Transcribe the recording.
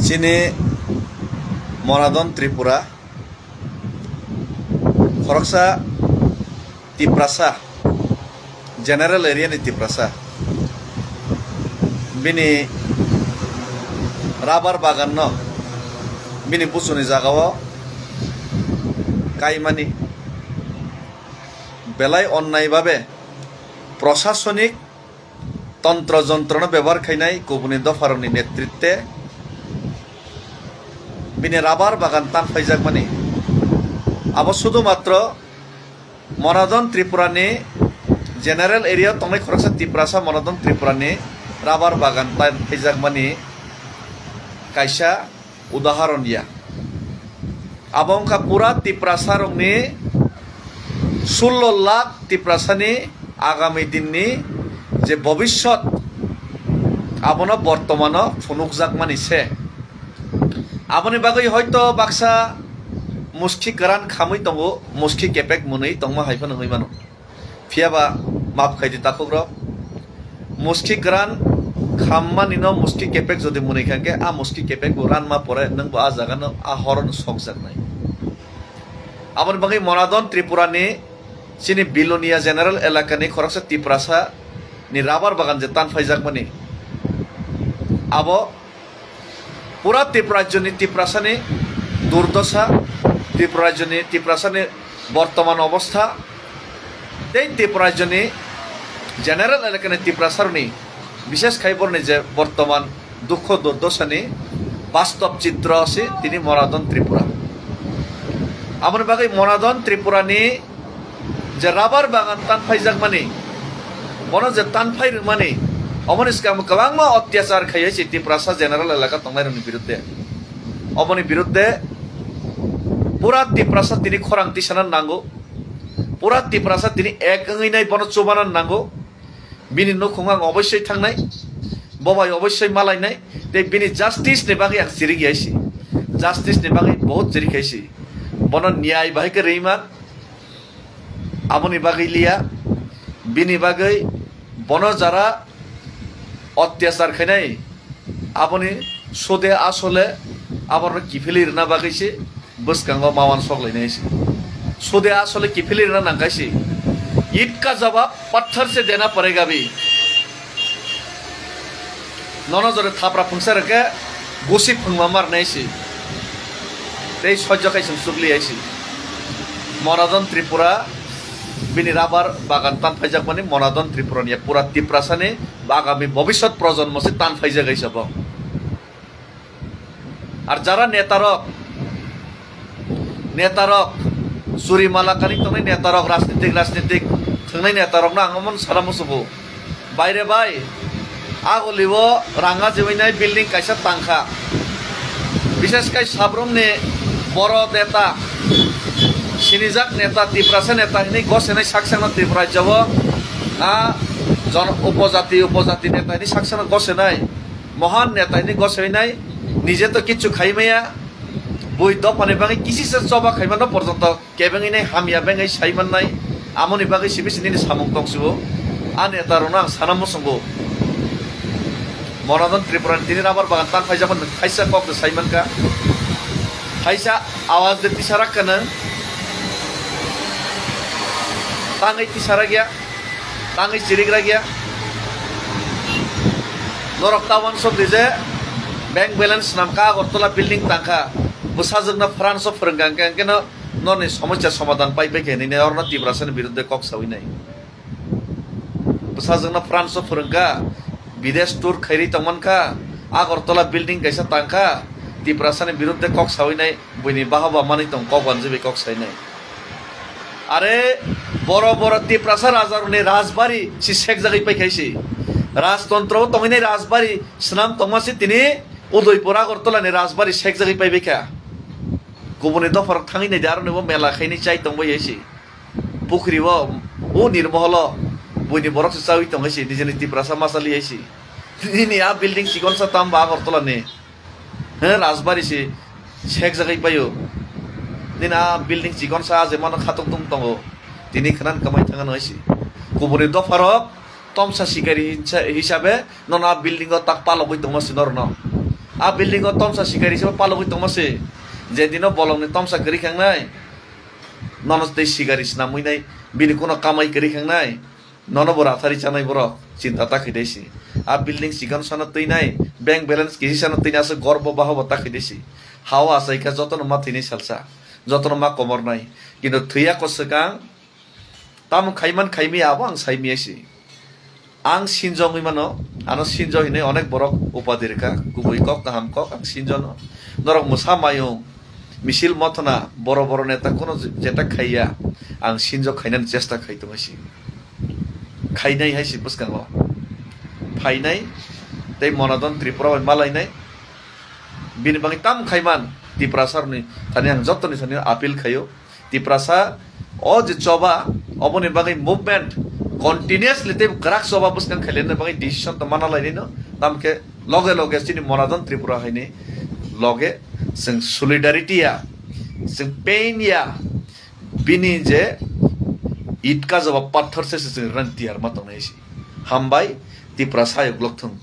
Sini Moradon Tripura Khoroksa Tiprasa General area ni Tiprasa Bini Rabar bagan no Bini pusuni jagawo Kaimani Belai onnai babe Prosasonik তন্ত্র যন্ত্রণা ব্যবহার খাইনাই গুবুনি দফারনি নেতৃত্বে বিনে rubber বাগান তান ফাইজাক মানে আবো শুধুমাত্র মনাদন ত্রিপুরানি জেনারেল এরিয়া তংনাই খরকসা ত্রিপুরাসা মনাদন ত্রিপুরানি রাবার বাগান তান ফাইজাক মানে কাইসা উদাহরণ ইয়া আবংকা পুরা ত্রিপুরাসা রংনি 16 লাখ ত্রিপুরাসানি আগামী দিননি যে ভবিষ্যৎ আপনা বর্তমান ফুনুকজাক মানিছে আপনি বাগৈ হয়তো বাক্সা মুস্কি গরান খামৈ দঙ্গো মুস্কি কেপেক মুनै দংমা হাইফান হইমানো ফিয়াবা মাপ খাইদি তাকগ্র মুস্কি গরান খামমানিনো মুস্কি কেপেক যদি মুनै খাকে আ মুস্কি কেপেক রান মা পরে নং বা জাগানো আ হরন সকজাক নাই আপনি বাগৈ মনাদন ত্রিপুরানি চিনি বিলোনিয়া জেনারেল এলাকানি খরকসা ত্রিপুরাসা ni rabar bagan je tan faijak mani abo pura Tripurajoni Tripurasani durdosha Tripurajoni Tripurasani বর্তমান অবস্থা এই Tripurajoni জেনারেল এলাকানি Tripurasarni বিশেষ খাইবরনি যে বর্তমান দুঃখ দুর্দশানি বাস্তব চিত্র আছে তিনি মনাদন ত্রিপুরা আমার বাগৈ মনাদন ত্রিপুরানি যে রাবার বাগান তান ফাইজাক মানি মনে যে তানফাই মানে অমনিসকে আমি গোবাংমা অত্যাচার খাইয়েছি ত্রিপুরাসা জেনারেল এলাকা তংনাইরনি বিরুদ্ধে অমনি বিরুদ্ধে পুরা ত্রিপুরাসা তিনি খরাংতি সানান নাঙ্গো পুরা ত্রিপুরাসা তিনি একই নাই বন চোবানান নাঙ্গো বিনি নখুঙাং অবশ্যই থাংনাই ববাই অবশ্যই মালাইনাই তে বিনি জাস্টিস নে বাকি আক জিরি গিয়াইছি জাস্টিস নে বাকি বহুত জিরি খাইছি বন ন্যায় বাহিকে রেইমান আমনি বাকি লিয়া বিনি বাগৈ বন যারা অত্যাচার খাইনাই আপনি সোদে আসলে আবার কিফিলির না বাগাইছে বসকাঙ্গ মাওয়ান সকলাইনাইছে সোদে আসলে কিফিলির না নাঙ্গাইছে ईद का जवाब पत्थर से देना पड़ेगा भी नन जरे थापरा फुंसार के गुसी फुंमा मारनाइছে এই সহ্য খাইছেন সুগলি আইছি মনাদন ত্রিপুরা বিনি রাবার বাগান তান ফাইজাক মানে মনাদন ত্রিপুরানিয়া পুরা ত্রিপুরাসানে আগামী ভবিষ্যৎ প্রজন্ম সে তান ফাইজাক গাইছাব আর যারা নেতারক জুরিমালা কানি তংনাই নেতারক রাজনীতিক থাংনাই নেতারক না আঙমন সারামুসুবো বাইরে বাই আগলিব রাঙা জেবাইনাই বিল্ডিং কাইসা তাংখা বিশেষ কাই সাব্রমনে বড় নেতা সিনিজাক নেতা ত্রিপুরাসা নেতা হিনি গসেনাই সাকসানা ত্রিপুরা যাব জন উপজাতি নেতা হিনি সাকসানা গসেনাই মহান নেতা হিনি গসেনাই নিজে তো কিছু খাইমাইয়া বই দপানি বাঙি কিসিসে চবা খাইমানো পর্যন্ত কেবেঙি নাই হামিয়া বেঙাই সাইমান নাই আমনি বাঙি সিবিসিনি সামুং দংসিবো আ নেতারনো আং সানামো সঙ্গো মনাদন ত্রিপুরানি তিনি রাবার বাগান তান ফাইজামান খাইসা কক সাইমানকা খাইসা आवाज दे तिसारा कना तांगै तिसारा गया तांगै चिरिग्रा गया नरकतावन सब दिजे बैंक बैलेंस नामका अगरतला बिल्डिं तांखा बुसाजोंना फ्रान्स फोरोंगांके केनो ननि समस्या समाधान पाइबे केनिने अरना ত্রিপুরাসাनि बिरुद्धে কক साविनाय बुसाजोंना फ्रान्स फोरोंगा विदेश टूर खैरि तमनका अगरतला बिल्डिं कैसा तांखा ত্রিপুরাসাनि बिरुद्धে কক साविनाय বইনি বাহাবা মানি তং কক বানজেবে কক साइनाय আরে বড় বড় ত্রিপুরাসা রাজারনি রাজবাড়ি সি শেখ জাগৈ পাইখাইছি রাজতন্ত্র তংনি রাজবাড়ি স্নাম তংমাসি তিনি উদয়পুর আগরতলানি রাজবাড়ি শেখ জাগৈ পাইবেকা गुबुन दफार थांगी नै दार नबो मेला खाइनि चाइ तंबायैसि पुखरिव ओ निर्महल बयनि बरक चावि तंगायसि निजेनि ত্রিপুরাসা मासालियैसि दिनि आ बिल्डिं सिगनसा ताम बागरतलानि हे राजबारिसि शेख जागाय पायो दिना बिल्डिं सिगनसा जेमान खातुं तुं तंगो दिनि खनान कमाय थांगान हयसि गुबुन दफारक तमसा सिगारि हिसाबे नना बिल्डिंग ताक पालगै दंमासि नरन आ बिल्डिंग तमसा सिकारी से पालगै तमसे जे दिनो बलंगनि तमसा करि खांनाय ननस दै सिगारि नामुइनाय बिनि कोनो कामाय करि खांनाय नन बरा थारि जानाय बर चिन्ता ताखैदैसि आ बिल्डिंग सिगान साना तैनाय बैंक बैलेंस किसी साना तैनासो गर्व बाहब ताखैदैसि हावा आसाइका जतन मा थैनाय सालसा जतन मा कमरनाय किन्तु थैया कसका ताम खाइमान खाइमि आबो आं साइमियासि आं सिनजंगै मानो आनो सिनजहिने अनेक बरक उपाधिरेखा गुबै कक गाहाम कक आं सिनजन नरक मुसा मायं मिसिल मथना बर बर नेता कोनो जेटा खाइया आं सिनज खाइनानै चेष्टा खाइतमासि खाइनाय हाइसि बुसकांग फाइनाय तै मनदन त्रिपुरा मालायनाय बिनि बाङै ताम खाइमान तिप्रासारनि थानि आं जत्तनि थानि आपिल खायो तिप्रासा अ जे चबा अबनि बाङै मुभमेन्ट कन्टिन्युअसली ते ग्राक सभा बुसकां खाइलेन बाङै डिसिसन त माना लाइनै न तामके लगे लगे सिनि मनदन त्रिपुरा हाइने लगे जों सलिडारिटिया जों पेइनया बिनि जे इटका जबा पत्थर से जों रन्तियार मातंनायसि हामबाय तिप्रा सायक लक्थं